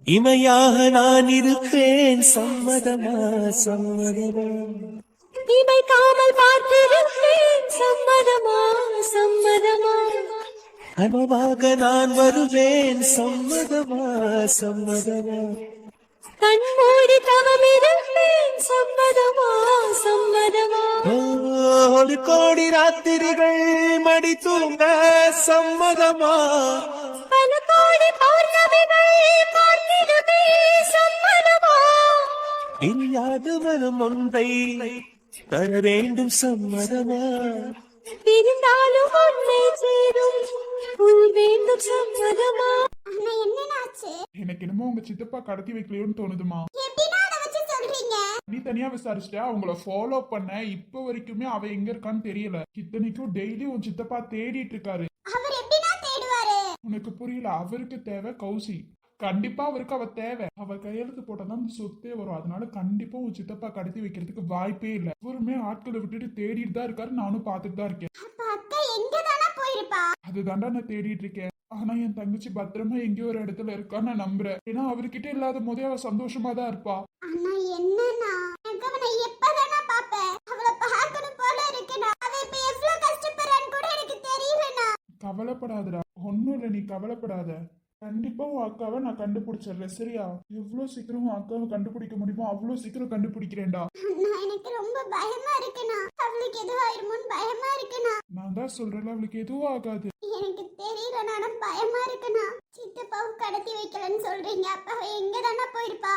இமையாக நான் இருப்பேன், சம்மதமா சம்மதமா. இமைக்காமல் பார்த்திருப்பேன், சம்மதமா சம்மதமா. கனவாக நான் வருவேன், சம்மதமா சம்மதமா. கண்மூடி தவமிருப்பேன், சம்மதமா சம்மதமா. ஒரு கோடி ராத்திரிகள் மடி தூங்க சம்மதமா. பல கோடி பௌர்ணமிகள் பார்த்திடுமே, சம்மதமா. இல்லாது வரும் ஒன்றை தர வேண்டும், சம்மதமா. பிரிந்தாலும் உன்னை சேரும் உள் வேண்டும், சம்மதமா. அண்ணா என்னன்னாச்சு? எனக்கு என்னமோ உங்க சித்தப்பா கடத்தி வைக்கலையோன்னு தோணுதுமா. எப்படின்னா அதை வச்சு சொல்றீங்க? நீ தனியா விசாரிச்சுட்டா அவங்கள ஃபாலோ பண்ண இப்ப வரைக்குமே அவ எங்க இருக்கான்னு தெரியல. இத்தனைக்கும் டெய்லி உன் சித்தப்பா தேடிட்டு இருக்காரு. அவர் எப்படின்னா தேடுவாரு? உனக்கு புரியல? அவருக்கு தேவை கௌசி. கண்டிப்பா அவருக்கு அவ தேவை. அவ கையெழுத்து போட்டாதான் அந்த சொத்தே வரும். அதனால கண்டிப்பா உன் சித்தப்பா கடத்தி வைக்கிறதுக்கு வாய்ப்பே இல்ல. இவருமே ஆட்களை விட்டுட்டு தேடிட்டு தான் இருக்காரு. நானும் பாத்துட்டு தான் இருக்கேன். அப்ப அக்கா எங்க தானே போயிருப்பா? அதுதான்டா நான் தேடிட்டு இருக்கேன். ஆனா என் தங்கச்சி பத்திரமா எங்கேயோ ஒரு இடத்துல இருக்கான்னு நான் நம்புறேன். ஏன்னா அவர்கிட்ட இல்லாத போதே அவ சந்தோஷமா தான் இருப்பா. அண்ணா என்னன்னா எனக்கு அவனை எப்பதானா பாப்பேன்? அவளை பார்க்கணும் போல இருக்குண்ணா. அவ இப்ப எவ்வளவு கஷ்டப்படுறான்னு கூட எனக்கு தெரியலண்ணா. கவலைப்படாதடா, ஒன்னும் இல்ல, நீ கவலைப்படாத. கண்டிப்பா உன் அக்காவை நான் கண்டுபிடிச்சிடுறேன், சரியா? எவ்வளவு சீக்கிரம் உன் அக்காவை கண்டுபிடிக்க முடியுமோ அவ்வளவு சீக்கிரம் கண்டுபிடிக்கிறேன்டா. அண்ணா எனக்கு ரொம்ப பயமா இருக்குண்ணா. அவளுக்கு எதுவும் ஆயிருமோன்னு பயமா இருக்குண்ணா. நான் தான் சொல்றேன்ல, அவளுக்கு எதுவும் ஆகாது. எனக்கு தெரியலண்ணா, ஆனா பயமா இருக்குண்ணா. சித்தப்பாவும் கடத்தி வைக்கலன்னு சொல்றீங்க. அப்ப அவ எங்க தானே போயிருப்பா?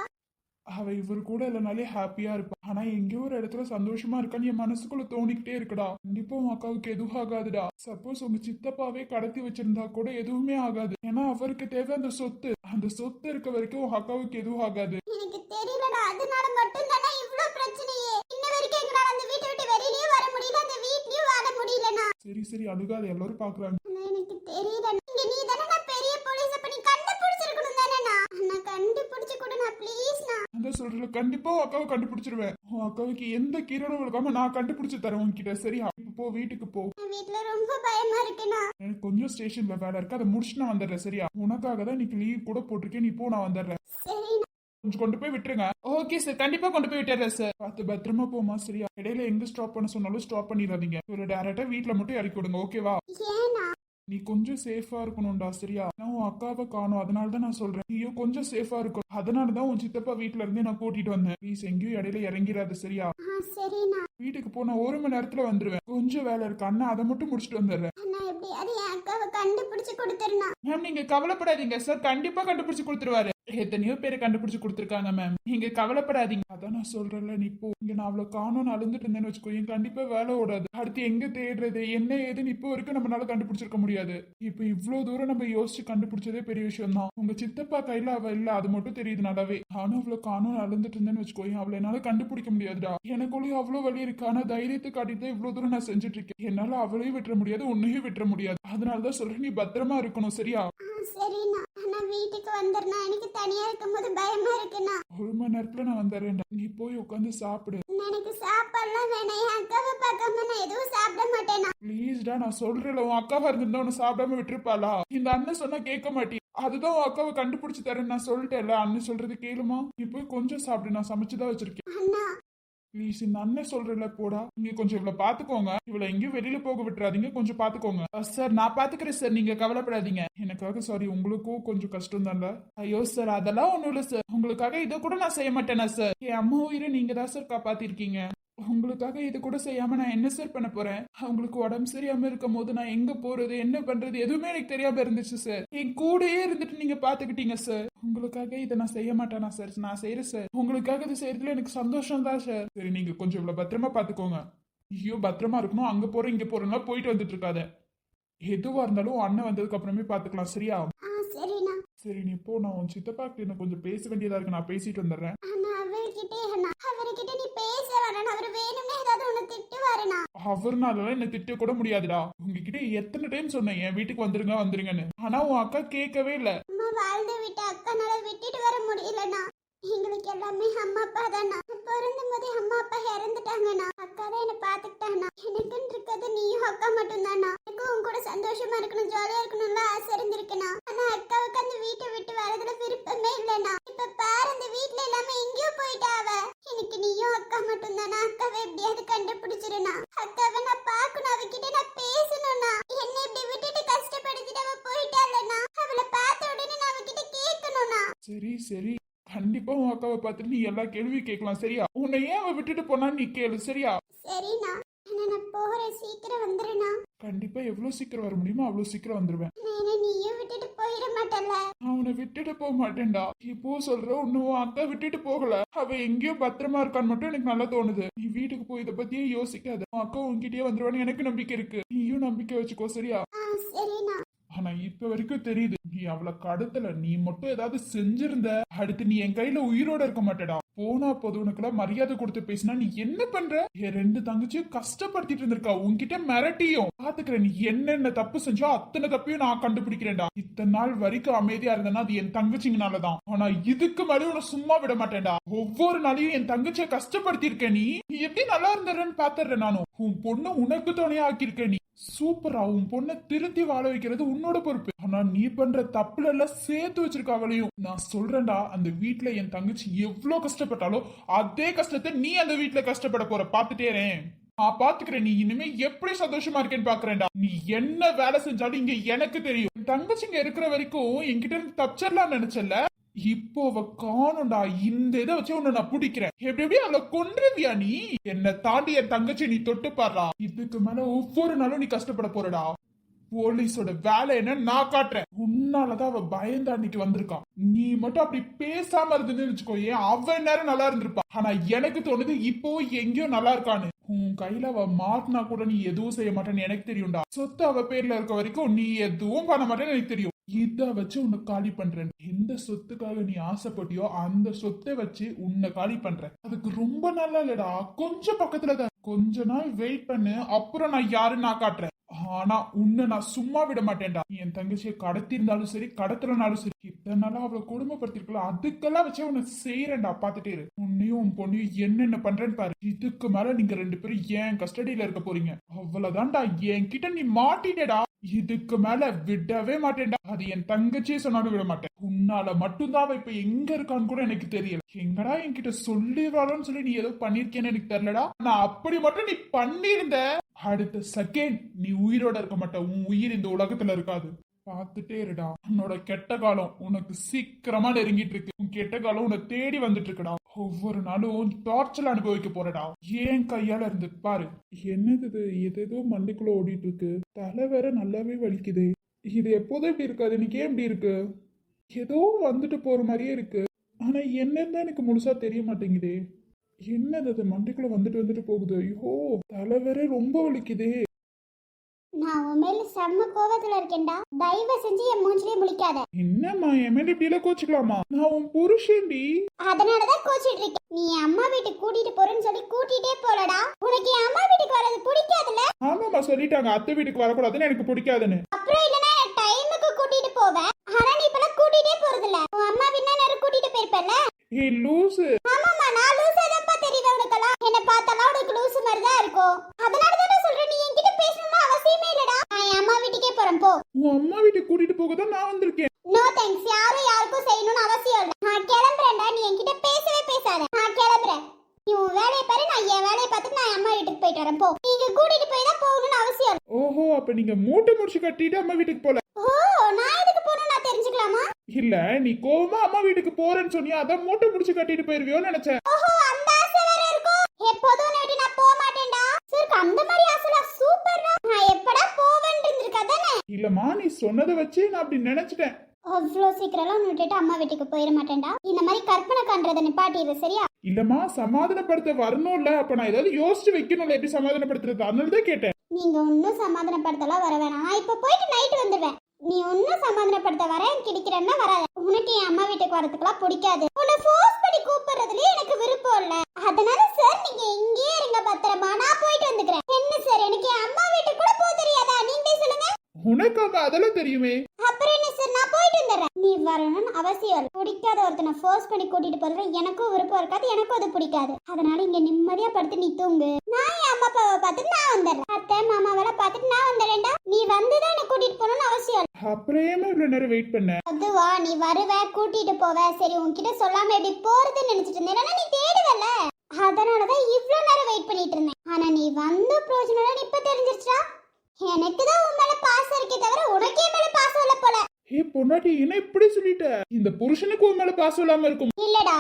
அவ இவர் கூட இல்லைனாலே ஹாப்பியா இருப்பா. ஆனா எங்கேயோ ஒரு இடத்துல சந்தோஷமா இருக்கான்னு என் மனசுக்குள்ள தோணிக்கிட்டே இருக்குடா. கண்டிப்பா உன் அக்காவுக்கு எதுவும் ஆகாதுடா. சப்போஸ் உங்க சித்தப்பாவே கடத்தி வச்சிருந்தா கூட எதுவுமே ஆகாது. ஏன்னா அவருக்கு தேவை அந்த சொத்து. அந்த சொத்து இருக்க வரைக்கும் உன் அக்காவுக்கு எதுவும் ஆகாது. எனக்கு தெரியலடா, அதனால மட்டும் தானே இவ்ளோ பிரச்சனையே. இன்ன வரைக்கும் எங்களால அந்த வீட்டை விட்டு வெளியிலயே வர முடியல, அந்த வீட்லயும் வாழ முடியலனா. சரி சரி அழுகாத, எல்லாரும் பாக்குறாங்க. எனக்கு தெரியல. இங்க நீ தானே நான் பெரிய போலீஸ், அப்ப நீ கண்டுபிடிச்சிருக்கணும் தானேண்ணா. அண்ணா கண்டுபிடிச்சு கொடுண்ணா ப்ளீஸ்ண்ணா. அந்த சொல்றல கண்டிப்பா உன் அக்காவை கண்டுபிடிச்சிருவேன். உன் அக்காவுக்கு எந்த கீரோடும் இருக்காம நான் கண்டுபிடிச்சு தரேன் உன்கிட்ட, சரியா? இப்ப போ, வீட்டுக்கு போ. வீட்டுல ரொம்ப பயமா இருக்குண்ணா. எனக்கு கொஞ்சம் ஸ்டேஷன்ல வேலை இருக்கு, அதை முடிச்சு நான் வந்துடுறேன், சரியா? உனக்காக தான் இன்னைக்கு லீவ் கூட போட்டிருக்கேன். நீ போ, நான் வந்துடுறேன். சரிண்ணா. கொஞ்சம் கொண்டு போய் விட்டுருங்க. ஓகே சார், கண்டிப்பா கொண்டு போய் விட்டுறேன் சார். பார்த்து பத்திரமா போமா, சரியா? இடையில எங்க ஸ்டாப் பண்ண சொன்னாலும் ஸ்டாப் பண்ணிடாதீங்க. ஒரு டேரக்டா வீட்டுல மட்டும் இறக்கி விடுங்க, ஓகேவா? ஏண்ணா? நீ கொஞ்சம் சேஃபா இருக்கணும்டா, சரியா? நான் உன் அக்காவை காணும், அதனால தான் நான் சொல்றேன். நீயும் கொஞ்சம் சேஃபா இருக்கும். அதனாலதான் உன் சித்தப்பா வீட்டுல இருந்தே நான் கூட்டிட்டு வந்தேன். ப்ளீஸ் எங்கேயும் இடையில இறங்கிறாது, சரியா? சரிண்ணா. வீட்டுக்கு போ, நான் 1 மணி நேரத்துல வந்துருவேன். கொஞ்சம் வேலை இருக்கு அண்ணா, அதை மட்டும் முடிச்சுட்டு வந்துடுறேன். அண்ணா எப்படியாவது என் அக்காவை கண்டுபிடிச்சு கொடுத்துருண்ணா. மேம் நீங்க கவலைப்படாதீங்க சார், கண்டிப்பா கண்டுபிடிச்சு கொடுத்துருவாரு. எத்தனையோ பேரை கண்டுபிடிச்சு கொடுத்துருக்காங்க மேம், நீங்க கவலைப்படாதீங்க. அதான் நான் சொல்றேன்ல, நீ போ. இங்க நான் அவ்வளவு காணும் அழுந்துட்டு இருந்தேன்னு வச்சுக்கோ, என் கண்டிப்பா வேலை ஓடாது. அடுத்து எங்க தேடுறது என்ன ஏதுன்னு இப்போ வரைக்கும் நம்மளால கண்டுபிடிச்சிருக்க முடியாது. இப்போ இவ்வளவு தூரம் நம்ம யோசிச்சு கண்டுபிடிச்சதே பெரிய விஷயம் தான். உங்க சித்தப்பா கையில அவ இல்ல, அது மட்டும் தெரியுது நல்லாவே. நானும் அவ்வளவு காணும் அழுந்துட்டு இருந்தேன்னு வச்சுக்கோ, அவளை என்னால கண்டுபிடிக்க முடியாதுடா. எனக்குள்ளேயும் அவ்வளவு வலி இருக்கு. ஆனா தைரியத்தை காட்டிட்டு இவ்வளவு தூரம் நான் செஞ்சுட்டு இருக்கேன். என்னால அவளையும் விட்டுற முடியாது, உன்னையும் விட்டுற முடியாது. அதனாலதான் சொல்றேன், நீ பத்திரமா இருக்கணும், சரியா? சரிண்ணா. ஆனா வீட்டுக்கு வந்துடுறேன், எனக்கு தனியா இருக்கும்போது பயமா இருக்குண்ணா. 1 மணி நேரத்துல நான் வந்துடுறேன். நீ போய் உட்காந்து சாப்பிடு. எனக்கு சாப்பாடுலாம் வேணாம். என் அக்காவை பார்க்காம நான் எதுவும் சாப்பிட மாட்டேனா. ப்ளீஸ்டா, நான் சொல்றேன்ல, உன் அக்காவா இருந்திருந்தா உன்னை சாப்பிடாம விட்டுருப்பாளா? இந்த அண்ணன் சொன்னா கேட்க மாட்டேன். அதுதான் உன் அக்காவை கண்டுபிடிச்சு தரேன் நான் சொல்லிட்டேன்ல. அண்ணன் சொல்றது கேளுமா? நீ போய் கொஞ்சம் சாப்பிடு, நான் சமைச்சுதான் வச்சிருக்கேன். அண்ணா ப்ளீஸ், இந்த அண்ணன் சொல்றல போடா. நீங்க கொஞ்சம் இவ்வளவு பாத்துக்கோங்க. இவ்வளவு எங்கேயும் வெளியில போக விட்டுறாதீங்க, கொஞ்சம் பாத்துக்கோங்க. சார் நான் பாத்துக்கிறேன் சார், நீங்க கவலைப்படாதீங்க. எனக்காக சாரி, உங்களுக்கும் கொஞ்சம் கஷ்டம் தான்ல. ஐயோ சார், அதெல்லாம் ஒண்ணும் இல்ல சார். உங்களுக்காக இதை கூட நான் செய்ய மாட்டேனா சார்? என் அம்மா உயிரை நீங்க தான் சார் காப்பாத்திருக்கீங்க. உங்களுக்காக இது கூட செய்யாம நான் என்ன சார் பண்ண போறேன்? அவங்களுக்கு உடம்பு சரியாம இருக்கும் போது நான் எங்க போறது என்ன பண்றது எதுவுமே எனக்கு தெரியாம இருந்துச்சு சார். என் கூடயே இருந்துட்டு நீங்க பாத்துக்கிட்டீங்க சார். உங்களுக்காக இதை நான் செய்ய மாட்டேனா சார்? நான் செய்யறேன் சார். உங்களுக்காக இது செய்யறதுல எனக்கு சந்தோஷம் தான் சார். சரி, நீங்க கொஞ்சம் இவ்வளவு பத்திரமா பாத்துக்கோங்க. ஐயோ பத்திரமா இருக்கணும். அங்க போறேன் இங்க போறேன்னா போயிட்டு வந்துட்டு இருக்காத. எதுவா இருந்தாலும் அண்ணன் வந்ததுக்கு அப்புறமே பாத்துக்கலாம், சரியா? சரிண்ணா. சரி நீ போ, நான் உன் சித்தப்பா கிட்ட கொஞ்சம் பேச வேண்டியதா இருக்கு, நான் பேசிட்டு வந்துடுறேன். ஆனா அவர்கிட்ட நீ பேச வேணாம். அவர் வேணும்னே ஏதாவது உன்னை திட்டுவாருண்ணா. அவர்னால என்ன திட்ட கூட முடியாதுடா. உங்ககிட்ட எத்தனை டைம் சொன்னேன் என் வீட்டுக்கு வந்துருங்க வந்துருங்கன்னு. ஆனா உன் அக்கா கேட்கவே இல்ல. அம்மா வாழ்ந்து விட்ட அக்கானால விட்டுட்டு வர முடியலண்ணா. எங்களுக்கு எல்லாமே அம்மா அப்பா தானா. பிறந்தும் போதே அம்மா அப்பா இறந்துட்டாங்கண்ணா. அக்கா தான் என்ன பாத்துக்கிட்டாண்ணா. எனக்குன்னு இருக்கிறது நீயும் அக்கா மட்டும் தானா. எனக்கும் உன் கூட சந்தோஷமா இருக்கணும், ஜாலியா இருக்கணும்ல ஆசை இருந்திருக்குண்ணா. ஆனா அக்காவுக்கு அந்த வீட்டை விட்டு வரதுல விருப்பமே இல்லைண்ணா. சரி சரி, கண்டிப்பா உன் அக்காவை பார்த்துட்டு நீ எல்லா கேள்வியும் கேட்கலாம் சரியா? உன்னை ஏன் அவ விட்டுட்டு போனான்னு நீ கேளு சரியா? சரிண்ணா. நான் போறேன், சீக்கிரம் வந்துடுண்ணா. கண்டிப்பா எவ்வளவு சீக்கிரம் வர முடியுமோ அவ்வளவு சீக்கிரம் வந்துருவேன். நீயும் விட்டுட்டு போயிட மாட்டல. நான் உன்னை விட்டுட்டு போக மாட்டேன்டா. இப்போ சொல்ற இன்னும் உன் அக்கா விட்டுட்டு போகல. அவ எங்கேயோ பத்திரமா இருக்கான்னு மட்டும் எனக்கு நல்லா தோணுது. நீ வீட்டுக்கு போய் இதை பத்தியே யோசிக்காத. உன் அக்கா உன்கிட்டயே வந்துருவான்னு எனக்கு நம்பிக்கை இருக்கு. நீயும் நம்பிக்கை வச்சுக்கோ சரியா? சரிண்ணா. ஆனா இப்ப வரைக்கும் தெரியுது நீ அவளை கடத்தல. நீ மட்டும் ஏதாவது செஞ்சிருந்த அடுத்து நீ என் கையில உயிரோட இருக்க மாட்டேடா. போனா போது உனக்குலாம் மரியாதை கொடுத்து பேசினா நீ என்ன பண்ற? என் 2 தங்கச்சியும் கஷ்டப்படுத்திட்டு இருந்திருக்கா. உன்கிட்ட மிரட்டியும் பாத்துக்கிறேன். நீ என்னென்ன தப்பு செஞ்சோ அத்தனை தப்பையும் நான் கண்டுபிடிக்கிறேன்டா. இத்தனை நாள் வரைக்கும் அமைதியா இருந்தேன்னா அது என் தங்கச்சிங்கனாலதான். ஆனா இதுக்கு மேலே உன்னை சும்மா விட மாட்டேன்டா. ஒவ்வொரு நாளையும் என் தங்கச்சியை கஷ்டப்படுத்தி இருக்க. நீ எப்படி நல்லா இருந்தன்னு பாத்துறேன். நானும் உன் பொண்ணு உனக்கு துணையா ஆக்கியிருக்க. நீ சூப்பரா உன் பொண்ணை திருத்தி வாழ வைக்கிறது உன்னோட பொறுப்பு. ஆனா நீ பண்ற தப்புல எல்லாம் சேர்த்து வச்சிருக்க அவளையும். நான் சொல்றேன்டா, அந்த வீட்டுல என் தங்கச்சி எவ்வளவு கஷ்டப்பட்டாலோ அதே கஷ்டத்தை நீ அந்த வீட்டுல கஷ்டப்பட போற. பாத்துட்டேறேன். நான் பாத்துக்கிறேன். நீ இனிமே எப்படி சந்தோஷமா இருக்கேன்னு பாக்குறேன்டா. நீ என்ன வேலை செஞ்சாலும் இங்க எனக்கு தெரியும். என் தங்கச்சிங்க இருக்கிற வரைக்கும் என்கிட்ட இருந்து தப்பிச்சிடலாம் நினைச்சல. இப்போ அவ காணும்டா. இந்த இதை வச்சு உன்னை நான் பிடிக்கிறேன். எப்படி அவளை கொன்றுவியா நீ? என்னை தாண்டி என் தங்கச்சி நீ தொட்டு பாடுறா. இதுக்கு மேல ஒவ்வொரு நாளும் நீ கஷ்டப்பட போறடா. போலீஸோட வேலை என்ன நான் காட்டுறேன். உன்னாலதான் அவ பயந்து அன்னைக்கு வந்திருக்கான். நீ மட்டும் அப்படி பேசாம இருந்துன்னு வச்சுக்கோ, ஏன் அவன் நேரம் நல்லா இருந்திருப்பா. ஆனா எனக்கு தோணுது இப்போ எங்கேயோ நல்லா இருக்கான்னு. உன் கையில அவ மாட்டினா கூட நீ எதுவும் செய்ய மாட்டேன்னு எனக்கு தெரியும்டா. சொத்து அவ பேர்ல இருக்க வரைக்கும் நீ எதுவும் பண்ண மாட்டேன்னு எனக்கு தெரியும். இத வச்சு உன்னை காலி பண்றேன். எந்த சொத்துக்காக நீ ஆசைப்பட்டியோ அந்த சொத்தை வச்சு உன்னை காலி பண்றேன். அதுக்கு ரொம்ப நல்லா இல்லடா. கொஞ்சம் பக்கத்துலதான். கொஞ்ச நாள் வெயிட் பண்ணு, அப்புறம் நான் யாருன்னு நான் காட்டுறேன். ஆனா உன்னை நான் சும்மா விட மாட்டேன்டா. என் தங்கச்சியை கடத்தி இருந்தாலும் சரி கடத்தலனாலும் சரி, இத்தனை நாளா அவளை கொடுமைப்படுத்திருக்கலாம். அதுக்கெல்லாம் வச்சு உன்னை செய்யறேன்டா. பாத்துட்டே இரு. உன்னையும் உன் பொண்ணையும் என்னென்ன பண்றேன்னு பாரு. இதுக்கு மேல நீங்க 2 பேரும் ஏன் கஸ்டடியில இருக்க போறீங்க. அவ்வளவுதான்டா. என்கிட்ட நீ மாட்டிட்டேடா. இதுக்கு மேல விடவே மாட்டேன்டா. அது என் தங்கச்சியே சொன்னாலும் விட மாட்டேன். உன்னால மட்டும்தான் அவ இப்ப எங்க இருக்கான்னு கூட எனக்கு தெரியல. எங்கடா என்கிட்ட சொல்லிடுறாளோன்னு சொல்லி நீ ஏதோ பண்ணிருக்கேன்னு எனக்கு தெரியலடா. நான் அப்படி மட்டும் நீ பண்ணிருந்த அடுத்த செகண்ட் நீ உயிரோட இருக்க மாட்ட. உன் உயிர் இந்த உலகத்துல இருக்காது. பாத்துட்டே இருடா. உன்னோட கெட்ட காலம் உனக்கு சீக்கிரமா நெருங்கிட்டு இருக்கு. உன் கெட்ட காலம் உன்னை தேடி வந்துட்டு இருக்குடா. ஒவ்வொரு நாளும் டார்ச்சர் அனுபவிக்க போறடா. ஏன் கையால இருந்து பாரு. என்னது இது? ஏதோ மண்டைக்குள்ள ஓடிட்டு இருக்கு. தலை வேற நல்லாவே வலிக்குது. இது எப்போதும் இப்படி இருக்காது. இன்னைக்கு ஏன் இப்படி இருக்கு? ஏதோ வந்துட்டு போற மாதிரியே இருக்கு. ஆனா என்னன்னு எனக்கு முழுசா தெரிய மாட்டேங்குதே. என்னது அது மண்டைக்குள்ள வந்துட்டு போகுது. ஐயோ தலை வேற ரொம்ப வலிக்குதே. நான் உன் மேல செம்ம கோவத்துல இருக்கேன்டா. தயவு செஞ்சு என் மூஞ்சிலே முழிக்காத. என்னம்மா என் மேல இப்படி எல்லாம் கோச்சுக்கலாமா? நான் உன் புருஷன்டி. அதனாலதான் கோச்சிட்டு இருக்கேன். நீ அம்மா வீட்டுக்கு கூட்டிட்டு போறேன்னு சொல்லி கூட்டிட்டே போலடா. உனக்கு என் அம்மா வீட்டுக்கு வர்றது பிடிக்காதுல்ல? ஆமாமா சொல்லிட்டாங்க அத்தை வீட்டுக்கு வரக்கூடாதுன்னு. எனக்கு பிடிக்காதுன்னு. அப்புறம் இல்லனா டைமுக்கு கூட்டிட்டு போவேன். ஆனா நீ இப்பலாம் கூட்டிட்டே போறது இல்ல. உன் அம்மா வீட்ல நேரம் கூட்டிட்டு போயிருப்பல. ஏய் லூசு. ஆமாமா நான் லூசாதான்ப்பா தெரியுது உனக்கெல்லாம். என்ன பார்த்தாலும் உனக்கு லூசு மாதிரி தான் இருக்கும். அதனாலதான் நான் சொல்றேன் நீ என்கிட்ட பேசணும்னு அவசியமே இல்லடா. நான் என் அம்மா வீட்டுக்கே போறேன் போ. உன் அம்மா வீட்டுக்கு கூட்டிட்டு போக தான் நான் வந்திருக்கேன். No thanks. யாரும் யாருக்கும் செய்யணும்னு அவசியம் இல்ல. நான் கிளம்புறேன்டா. நீ என்கிட்ட பேசவே பேசாத. நான் கிளம்புறேன். நீ உன் வேலையை பாரு. நான் என் வேலையை பார்த்துட்டு நான் அம்மா வீட்டுக்கு போயிட்டு வரேன் போ. நீங்க கூட்டிட்டு போய் தான் போகணும்னு அவசியம் இல்ல. ஓஹோ அப்ப நீங்க மூட்டை முடிச்சு கட்டிட்டு அம்மா வீட்டுக்கு போல. ஓ நான் எதுக்கு போகணும் நான் தெரிஞ்சுக்கலாமா? இல்ல நீ கோவமா அம்மா வீட்டுக்கு போறேன்னு சொன்னியா, அதான் மூட்டை முடிச்சு கட்டிட்டு போயிருவியோன்னு நினைச்சேன். ஓஹோ அந்த ஆசை வேற இருக்கும். எப்போதும் உன்னை விட்டு நான் போக மாட்டேன்டா. சரி அந்த மாதிரி ஆசைலாம் சூப்பர்டா. நான் எப்படா போவேன்னு இருந்திருக்காதானே? இல்லம்மா நீ சொன்னதை வச்சு நான் அப்படி நினைச்சிட்டேன். அவ்வளோ சீக்கிரம்லாம் உன்னை விட்டுட்டு அம்மா வீட்டுக்கு போயிட மாட்டேன்டா. இந்த மாதிரி கற்பனை காண்றதை நிப்பாட்டிடு சரியா? இல்லம்மா சமாதானப்படுத்த வரணும்ல. அப்ப நான் ஏதாவது யோசிச்சு வைக்கணும்ல எப்படி சமாதானப்படுத்துறது. அதனாலதான் கேட்டேன். நீங்க ஒன்னும் சமாதானப்படுத்தலாம் வர வேணாம். நான் இப்ப போயிட்டு நைட்டு வந்துடுவேன். நீ ஒன்னும் சமாதானப்படுத்த வரேன் கிடைக்கிறேன்னா வராத. உனக்கு என் அம்மா வீட்டுக்கு வரதுக்குலாம் பிடிக்காது. உன்னை ஃபோர்ஸ் பண்ணி கூப்பிடுறதுலயே எனக்கு விருப்பம் இல்ல. அதனால சார் நீங்க இங்கேயே இருங்க பத்திரமா. நான் போயிட்டு வந்துக்கிறேன். என்ன சார் எனக்கு என் அம்மா வீட்டுக்கு கூட போக தெரியாதா? நீங்களே சொல்லுங்க. உனக்கு அப்ப அதெல்லாம் தெரியுமே. அப்புறம் என்ன சார் நான் போயிட்டு வந்துடுறேன். நீ வரணும்னு அவசியம் இல்லை. பிடிக்காத ஒருத்தனை ஃபோர்ஸ் பண்ணி கூட்டிட்டு போறது எனக்கும் விருப்பம் இருக்காது. எனக்கும் அது பிடிக்காது. அதனால இங்க நிம்மதியா படுத்து நீ தூங்கு. நான் என் அம்மா அப்பாவை பார்த்துட்டு நான் வந்துடுறேன். அத்தை மாமாவெல்லாம் பார்த்துட்டு நான் வந்துடுறேன்டா. நீ வந்துதான் என்ன கூட்டிட்டு போகணும்னு அவசியம் இல்லை. அப்புறம் ஏமா இவ்வளவு நேரம் வெயிட் பண்ண? அதுவா நீ வருவ கூட்டிட்டு போவ. சரி உன்கிட்ட சொல்லாம எப்படி போறதுன்னு நினைச்சிட்டு இருந்தேன். நீ தேடுவல. அதனாலதான் இவ்வளவு நேரம் வெயிட் பண்ணிட்டு இருந்தேன். ஆனா நீ வந்த பிரயோஜனம் இப்ப தெரிஞ்சிருச்சா? எனக்குதான் உன் மேல பாசம் இருக்கே தவிர உனக்கே மேல பாசம் இல்ல போல. ஏ பொண்டாட்டி என்ன இப்படி சொல்லிட்ட? இந்த புருஷனுக்கு உன் மேல பாசம் இல்லாம இருக்கும். இல்லடா,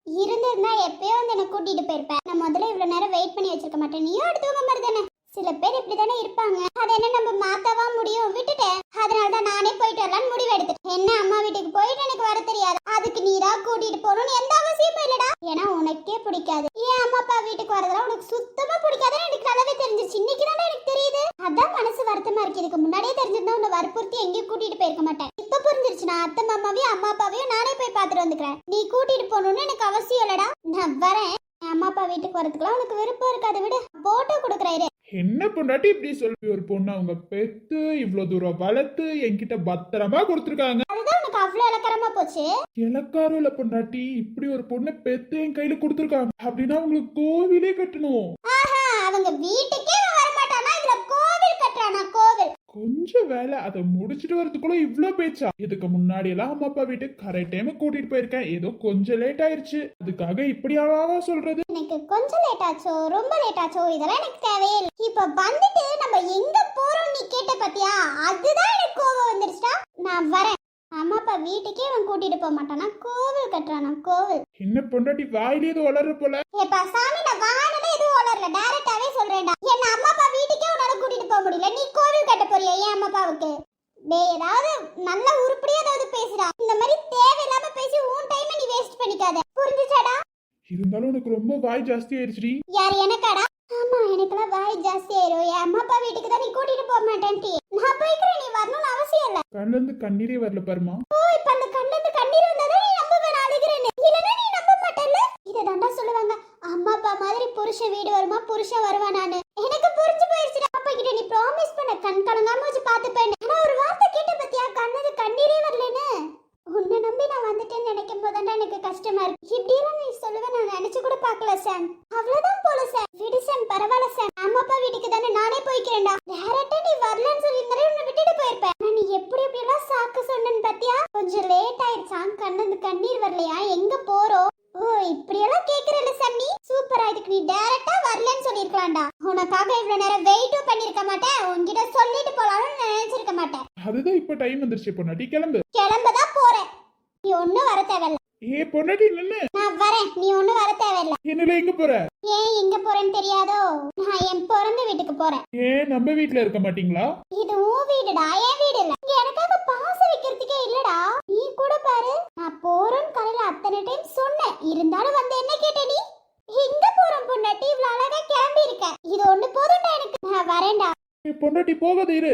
இருந்திருந்தா எப்பயோ வந்து என்ன கூட்டிட்டு போயிருப்பேன். நான் முதல்ல இவ்வளவு நேரம் வெயிட் பண்ணி வச்சிருக்க மாட்டேன். நீயும் அடுத்தவங்க மாதிரி தானே. சில பேர் இப்படிதானே இருப்பாங்க. அதை என்ன நம்ம மாத்தவா முடியும்? விட்டுட்டேன். அதனாலதான் நானே போயிட்டு வரலான்னு முடிவு எடுத்தேன். என்ன அம்மா வீட்டுக்கு போயிட்டு எனக்கு வர தெரியாது. அதுக்கு நீதான் கூட்டிட்டு போகணும்னு எந்த அவசியமும் இல்லடா. ஏன்னா உனக்கே பிடிக்காது. ஏன் அம்மா அப்பா வீட்டுக்கு வரதெல்லாம் உனக்கு சுத்தமா பிடிக்காதுன்னு எனக்கு நல்லாவே தெரிஞ்சிருச்சு. இன்னைக்கு தானே எனக்கு தெரியுது. அதான் மனசு வருத்தமா இருக்கு. இதுக்கு முன்னாடியே தெரிஞ்சிருந்தா உன்னை வற்புறுத்தி எங்கேயும் கூட்டிட்டு போயிருக்க மாட்டேன். இப்ப புரிஞ்சிருச்சு. நான் அத்தை மாமாவையும் அம்மா அப்பாவையும் நானே போய் பாத்துட்டு வந்துக்கிறேன். நீ கூட்டிட்டு போகணும்னு எனக்கு அவசியம் இல்லடா. நான் வரேன். அம்மா அப்பா வீட்டுக்கு வரதுக்குலாம் உனக்கு விருப்பம் இருக்காது. விடு, போட்டோ கொடுக்குறாரு. என்ன பொண்டாட்டி இப்படி சொல்லி? ஒரு பொண்ணு அவங்க பெத்து இவ்வளவு தூரம் வளர்த்து என்கிட்ட பத்திரமா கொடுத்துருக்காங்க. அதுதான் உனக்கு அவ்வளவு இலக்கரமா போச்சு. இலக்காரம் இல்ல பொண்டாட்டி, இப்படி ஒரு பொண்ணை பெத்து என் கையில கொடுத்துருக்காங்க அப்படின்னா அவங்களுக்கு கோவிலே கட்டணும். ஆஹா, அவங்க வீட்டுக்கே வர மாட்டானா? இதுல கோவில் கட்டுறானா? கோவில் கொஞ்சம் வேலை அதை முடிச்சிட்டு வரதுக்குள்ள இவ்ளோ பேச்சா? இதுக்கு முன்னாடி எல்லாம் அம்மா அப்பா வீட்டுக்கு கரெக்ட் டைம் கூட்டிட்டு போயிருக்கேன். ஏதோ கொஞ்சம் லேட் ஆயிருச்சு, அதுக்காக இப்படி ஆவா சொல்றது? எனக்கு கொஞ்சம் லேட் ஆச்சோ ரொம்ப லேட் ஆச்சோ இதெல்லாம் எனக்கு தேவையே இல்லை. இப்ப வந்துட்டு நம்ம எங்க போறோம் நீ கேட்ட பத்தியா? அதுதான் எனக்கு கோவம் வந்துருச்சா. நான் வரேன். அம்மா அப்பா வீட்டுக்கே அவன் கூட்டிட்டு போக மாட்டானா? கோவில் கட்டுறானா? கோவில். என்ன பொண்டாட்டி வாயிலே இது வளர்ற போல? ஏப்பா சாமி, நான் வாயில எதுவும் வளரல, டைரக்டாவே சொல்றேன்டா. என்ன அம்மா அப்பா வீட்டுக்கே உன்னால கூட்டிட்டு போக முடியல, நீ கோவில் கட்ட போறியா ஏன் அம்மா அப்பாவுக்கு? டேய், ஏதாவது நல்ல உருப்படியா ஏதாவது பேசுடா. இந்த மாதிரி தேவையில்லாம பேசி உன் டைமை நீ வேஸ்ட் பண்ணிக்காத. புரிஞ்சுச்சாடா? இருந்தாலும் உனக்கு ரொம்ப வாய் ஜாஸ்தி ஆயிருச்சுடி. யார் எனக்காடா? ஆமா, எனக்கெல்லாம் வாய் ஜாஸ்தி ஆயிரும். என் அம்மா அப்பா வீட்டுக்கு தான் நீ கூட்டிட்டு போக மாட்டேன்டி. நான் போய்க்கிறேன், நீ வரணும்னு அவசியம் இல்ல. கண்ணுல இருந்து கண்ணீரே வரல பாருமா. ஓ, இப்ப அந்த கண்ணுல இருந்து கண்ணீர் வந்தாதான் நீ நம்புவேன். நான் அழுகிறேன்னு இல்லனா நீ நம்ப மாட்டல்ல. இத தாண்டா சொல்லுவாங்க, அம்மா அப்பா மாதிரி புருஷன் வீடு வருமா, புருஷன் வருவா. நானு எனக்கு புரிஞ்சு போயிருச்சு. அப்பா கிட்ட நீ ப்ராமிஸ் பண்ண கண் கலங்காம வச்சு பாத்துப்பேன். ஆனா ஒரு வார்த்தை கேட்ட பத்தியா, கண்ணுல கண்ணீரே வரலன்னு. உன்னை நம்பி நான் வந்துட்டேன்னு நினைக்கும் போதாண்டா எனக்கு கஷ்டமா இருக்கு. இப்படியெல்லாம் நீ சொல்லுவேன் நான் நினைச்சு கூட பாக்கல சாம். அவ்வளவுதான் போல சார். விடு சாம், பரவாயில்ல சார். அம்மா அப்பா வீட்டுக்கு தானே நானே போய்க்கிறேன்டா. டேரக்டா நீ வரலன்னு சொல்லி இருந்தாலே உன்னை விட்டுட்டு போயிருப்பேன். ஆனா நீ எப்படி எப்படி எல்லாம் சாக்கு சொன்னேன்னு பாத்தியா? கொஞ்சம் லேட் ஆயிடுச்சா? கண்ணு கண்ணீர் வரலையா? எங்க போறோம்? ஓ, இப்படி எல்லாம் கேக்குறல சன்னி. சூப்பரா. இதுக்கு நீ டைரக்டா வரலன்னு சொல்லிருக்கலாம்டா. உனக்காக இவ்வளவு நேரம் வெயிட்டும் பண்ணிருக்க மாட்டேன். உன்கிட்ட சொல்லிட்டு போலாம்னு நினைச்சிருக்க மாட்டேன். அதுதான் இப்ப டைம் வந்துருச்சு பொண்டாட்டி, கிளம்பு. கிளம்பதான் போறேன். நீ ஒண்ணும் வர தேவையில்ல. ஏ பொண்டாட்டி நின்னு. நான் வரேன், நீ ஒண்ணும் வர தேவையில்ல. என்னல எங்க போற? ஏன் எங்க போறேன்னு தெரியாதோ? நான் என் பிறந்த வீட்டுக்கு போறேன். ஏன் நம்ம வீட்ல இருக்க மாட்டீங்களா? இது உன் வீடுடா, என் வீடு இல்ல. இங்க எனக்காக பாசம் வைக்கிறதுக்கே இல்லடா. நீ கூட பாரு, நான் போறேன்னு காலையில அத்தனை டைம் சொன்னேன். இருந்தாலும் வந்து என்ன கேட்ட நீ? எங்க போறோம் பொண்டாட்டி? இவ்வளவு அழகா கிளம்பி இருக்க. இது ஒண்ணு போதும்டா எனக்கு. நான் வரேன்டா. ஏ பொண்டாட்டி போகாத இரு.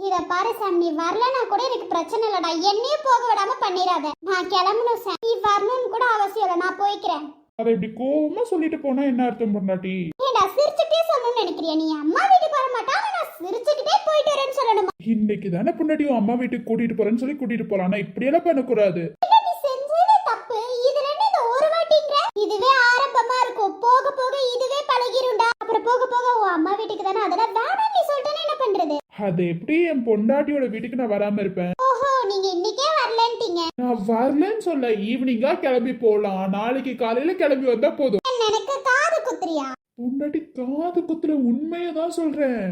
இத பாரு சாம், நீ வரலனா கூட எனக்கு பிரச்சனை இல்லடா. என்னையே போக விடாம பண்ணிராத. நான் கிளம்பணும் சாம். நீ வரணும்னு கூட அவசியம் இல்ல, நான் போய்க்கிறேன். அதை இப்படி கோவமா சொல்லிட்டு போனா என்ன அர்த்தம் பொண்டாட்டி? ஏண்டா சிரிச்சுட்டே சொல்லணும்னு நினைக்கிறியா? நீ அம்மா வீட்டுக்கு வர மாட்டா, நான் சிரிச்சுக்கிட்டே போயிட்டு வரேன்னு சொல்லணுமா? இன்னைக்கு தானே பொண்டாட்டி உன் அம்மா வீட்டுக்கு கூட்டிட்டு போறேன்னு சொல்லி கூட்டிட்டு போலாம். ஆனா இப்படி எல்லாம் பண்ணக்கூடாது. நீ செஞ்சதே தப்பு. இதுல என்ன இது ஒரு வாட்டிங்கற? இதுவே ஆரம்பமா இருக்கும். போக போக இதுவே பழகிரும்டா. அப்புறம் போக போக உன் அம்மா வீட்டுக்கு தானே, அதெல்லாம் வேணாம் நீ சொல்லிட்டேன்னா என்ன பண்றது? அது எப்படி என் பொண்டாட்டியோட வீட்டுக்கு நான் வராம இருப்பேன்? ஓஹோ, நீங்க இன்னைக்கே வரலன்ட்டீங்க. நான் வரலன்னு சொல்ல, ஈவினிங்கா கிளம்பி போலாம். நாளைக்கு காலையில கிளம்பி வந்தா போதும். எனக்கு காது குத்துறியா? பொண்டாட்டி காது குத்துல உண்மையதான் சொல்றேன்.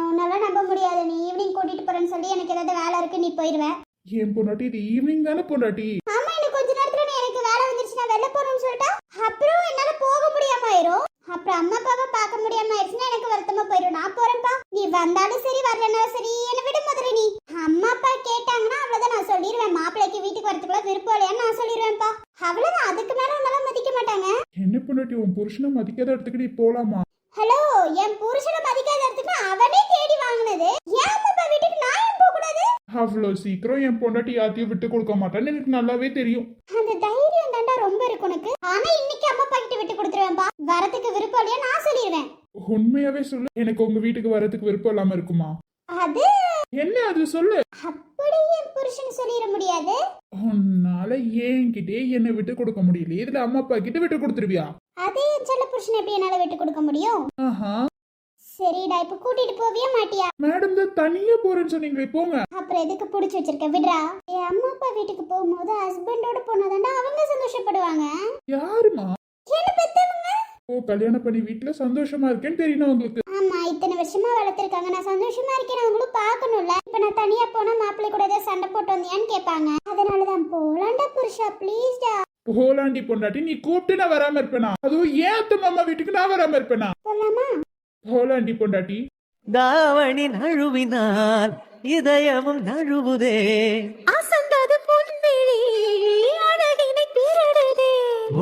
உன்னால நம்ப முடியாது. நீ ஈவினிங் கூட்டிட்டு போறேன்னு சொல்லி எனக்கு ஏதாவது வேலை இருக்கு, நீ போயிடுவ. ஏன் பொண்டாட்டி இது ஈவினிங் தானே பொண்டாட்டி? ஆமா, இன்னும் கொஞ்ச நேரத்துல நீ எனக்கு வேலை வந்துருச்சு, நான் வெளில போறேன்னு சொல்லிட்டா அப்புறம் என்னால போக முடியாம ஆயிரும். அப்புறம் அம்மா அப்பாவை பார்க்க முடியாம ஆயிடுச்சுன்னா எனக்கு வருத்தமா போயிடும். நான் போறேன்ப்பா. நீ வந்தாலும் சரி வரலனாலும் சரி என்ன விட முதல்ல. நீ அம்மா அப்பா கேட்டாங்கன்னா அவ்வளவுதான், நான் சொல்லிடுவேன். மாப்பிள்ளைக்கு வீட்டுக்கு வரதுக்குள்ள விருப்பம் இல்லையான்னு நான் சொல்லிடுவேன்ப்பா. அவ்வளவுதான். அதுக்கு மேல உன்னால மதிக்க மாட்டாங்க. என்ன பொண்டாட்டி உன் புருஷனை மதிக்காத இடத்துக்கு நீ போலாமா? ஹலோ, என் புருஷனை மதிக்காத இடத்துக்கு அவனே தேடி வாங்கினது. ஏன் அம்மா அப்பா வீட்டுக்கு நான் ஏன் போக கூடாது? அவ்வளவு சீக்கிரம் என் பொண்டாட்டி யாத்தையும் விட்டு கொடுக்க மாட்டேன்னு எனக்கு நல்லாவே தெரியும். அந்த தைரியம் தாண்டா ரொம்ப இருக்கு உனக்கு. ஆனா இன்னைக்கு அம்மா அப்பா கிட்ட விட்டு கொடுத்துருவேன்பா. வரதுக்கு விருப்பம் இல்லையா நான் சொல்லிடுவேன். உண்மையாவே சொல்லு, எனக்கு உங்க வீட்டுக்கு வரதுக்கு விருப்பம் இல்லாம இருக்குமா? அது என்ன அது சொல்லு. அப்படி என் புருஷன் சொல்லிட முடியாது. உன்னால என்கிட்டே என்ன விட்டு கொடுக்க முடியல, இதுல அம்மா அப்பா கிட்ட விட்டு கொடுத்துருவியா? அதே என் செல்ல புருஷன் எப்படி என்னால விட்டு கொடுக்க முடியும்? ஆஹா. சரிடா, இப்ப கூட்டிட்டு போவியா மாட்டியா? மேடம் தான் தனியா போறேன்னு சொன்னீங்களே, போங்க. அப்புறம் எதுக்கு புடிச்சு வச்சிருக்க? விடுறா. என் அம்மா அப்பா வீட்டுக்கு போகும்போது ஹஸ்பண்டோட போனாதாண்டா அவங்க சந்தோஷப்படுவாங்க. யாருமா? என்ன பெத்தவங்க? ஓ, கல்யாணம் பண்ணி வீட்டுல சந்தோஷமா இருக்கேன்னு தெரியணும் உங்களுக்கு. ஆமா, ஆமா இத்தனை வருஷமா வளர்த்துருக்காங்க, நான் சந்தோஷமா இருக்கேன், அவங்களும் பார்க்கணும்ல. இப்ப நான் தனியா போனா மாப்பிள்ளை கூட ஏதாவது சண்டை போட்டு வந்தியான்னு கேட்பாங்க. அதனாலதான் போலாண்டா புருஷா, ப்ளீஸ்டா. ஹோலாண்டி பொண்டாட்டி, நீ கூப்பிட்டு நான் வராம இருப்பேனா? அதுவும் ஏன் அத்தை மாமா வீட்டுக்கு நான் வராம இருப்பேனா? போலாமா? ஹோலாண்டி பொண்டாட்டி, தாவணி நழுவினால் இதயமும் நழுவுதே. அசந்தது பொன்விழி அழகினை திருடுதே.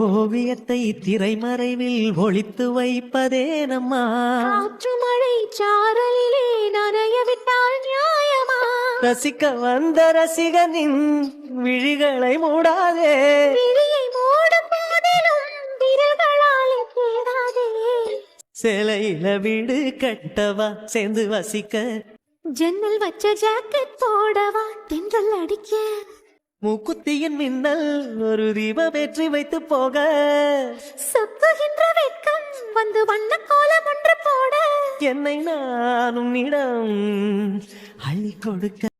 ஓவியத்தை திரைமறைவில் ஒளித்து வைப்பதே நம்மா. காற்று மழை சாரலிலே நனைய விட்டால் நியாயமா? ரசிக்க வந்த ரசிகனின் விழிகளை மூடாதே. விழியை மூடும் போதிலும் விரல்களாலே தேடாதே. சிலையில வீடு கட்டவா சேர்ந்து வசிக்க. ஜன்னல் வச்ச ஜாக்கெட் போடவா தென்றல் அடிக்க. மூக்குத்தியின் மின்னல் ஒரு தீபமேற்றி வைத்து போக. சொக்குகின்ற வெட்கம் வந்து வண்ண கோலம் ஒன்று போட. என்னை நானும் இடம் அள்ளி கொடுக்க.